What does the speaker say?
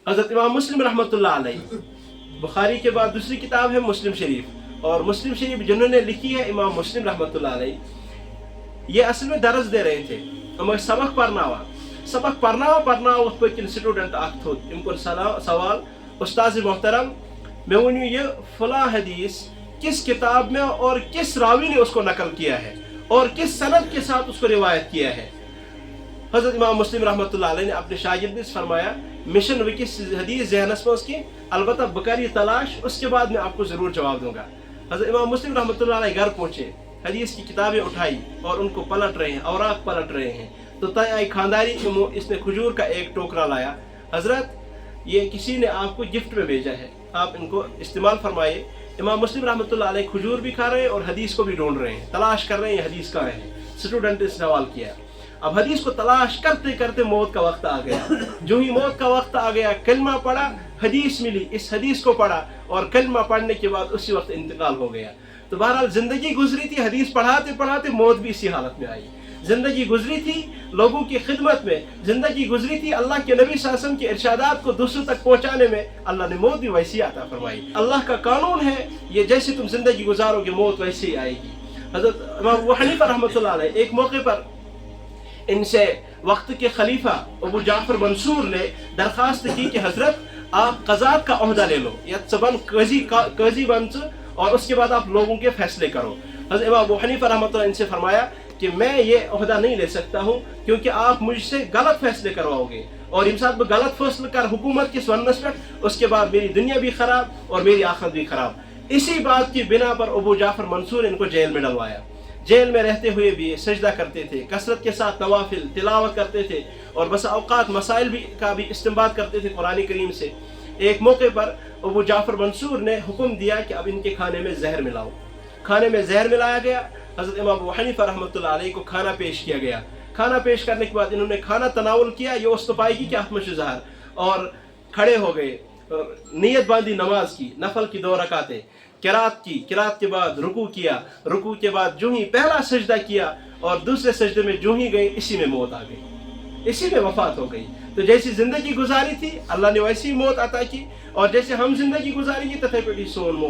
हज़रत इमाम मुस्लिम रहमतुल्लाह अलैह, बुखारी के बाद दूसरी किताब है मुस्लिम शरीफ, और मुस्लिम शरीफ जिन्होंने लिखी है इमाम मुस्लिम रहमतुल्लाह अलैह, ये असल में दर्ज दे रहे थे, हमें सबक पढ़ना पकिन स्टूडेंट इनको सवाल उस्ताद मोहतरम मैं वन ये फला हदीस किस किताब में और किस रावी ने उसको नकल किया है और किस सनद के साथ उसको रिवायत किया है। हज़रत इमाम मुस्लिम रहमतुल्लाह अलैह ने अपने शागिर्द ने फरमाया मिशन विकिस हदीस ज़हनस में उसकी अलबत्ता बकारी तलाश, उसके बाद मैं आपको ज़रूर जवाब दूंगा। हज़रत इमाम मुस्लिम रहमतुल्लाह अलैह घर पहुँचे, हदीस की किताबें उठाई और उनको पलट रहे हैं, औराक पलट रहे हैं, तो तय आई खानदारी इसने खजूर का एक टोकरा लाया, हज़रत ये किसी ने आपको गिफ्ट में भेजा है, आप इनको इस्तेमाल फरमाइए। इमाम मुस्लिम रहमतुल्लाह अलैह खजूर भी खा रहे हैं और हदीस को भी ढूंढ रहे हैं, तलाश कर रहे हैं हदीस कहाँ है। स्टूडेंट ने सवाल किया, अब हदीस को तलाश करते करते मौत का वक्त आ गया। जो ही मौत का वक्त आ गया, कलमा पढ़ा, हदीस मिली, इस हदीस को पढ़ा और कलमा पढ़ने के बाद उसी वक्त इंतकाल हो गया। तो बहरहाल जिंदगी गुजरी थी, हदीस पढ़ाते पढ़ाते मौत भी इसी हालत में आई। जिंदगी गुजरी थी लोगों की खिदमत में, जिंदगी गुजरी थी अल्लाह के नबी सल्लल्लाहु अलैहि वसल्लम के इरशादात को दूसरों तक पहुंचाने में, अल्लाह ने मौत भी वैसी अता फरमाई। अल्लाह का कानून है, ये जैसे तुम जिंदगी गुजारोगे मौत वैसे ही आएगी। हज़रत इमाम अबू हनीफा रहमतुल्लाह अलैह एक मौके पर इनसे वक्त के खलीफा अबू जाफर मंसूर ने दरखास्त की कि हजरत आप कज़ात का ओहदा ले लो, या सबन काजी बन और उसके बाद आप लोगों के फैसले करो। हज़रत इमाम अबू हनीफा रहमतुल्लाह इनसे फरमाया कि मैं ये ओहदा नहीं ले सकता हूँ, क्योंकि आप मुझसे गलत फैसले करवाओगे और इम साथ में गलत फैसले कर हुकूमत की स्वनस पर, उसके बाद मेरी दुनिया भी खराब और मेरी आखिरत भी खराब। इसी बात की बिना पर अबू जाफर मंसूर इनको जेल में डलवाया। जेल में रहते हुए भी सजदा करते थे, कसरत के साथ नवाफिल तिलावत करते थे और बस औकात मसाइल भी का भी इस्तेमाल करते थे कुरान करीम से। एक मौके पर अबू जाफर मंसूर ने हुक्म दिया कि अब इनके खाने में जहर मिलाओ। खाने में जहर मिलाया गया। हज़रत इमाम अबू हनीफा रहमतुल्लाह अलैह को खाना पेश किया गया। खाना पेश करने के बाद इन्होंने खाना तनावुल किया, ये उस्तपाई की आत्मशुज़ार, और खड़े हो गए, नियत बांधी नमाज की, नफल की 2 रकातें, किरात की, किरात के बाद रुकू किया, रुकू के बाद जो ही पहला सजदा किया और दूसरे सजदे में जो ही गए, इसी में मौत आ गई, इसी में वफात हो गई। तो जैसी जिंदगी गुजारी थी अल्लाह ने वैसी मौत अता की, और जैसे हम जिंदगी गुजारेंगे तथे पे भी सोन मौत।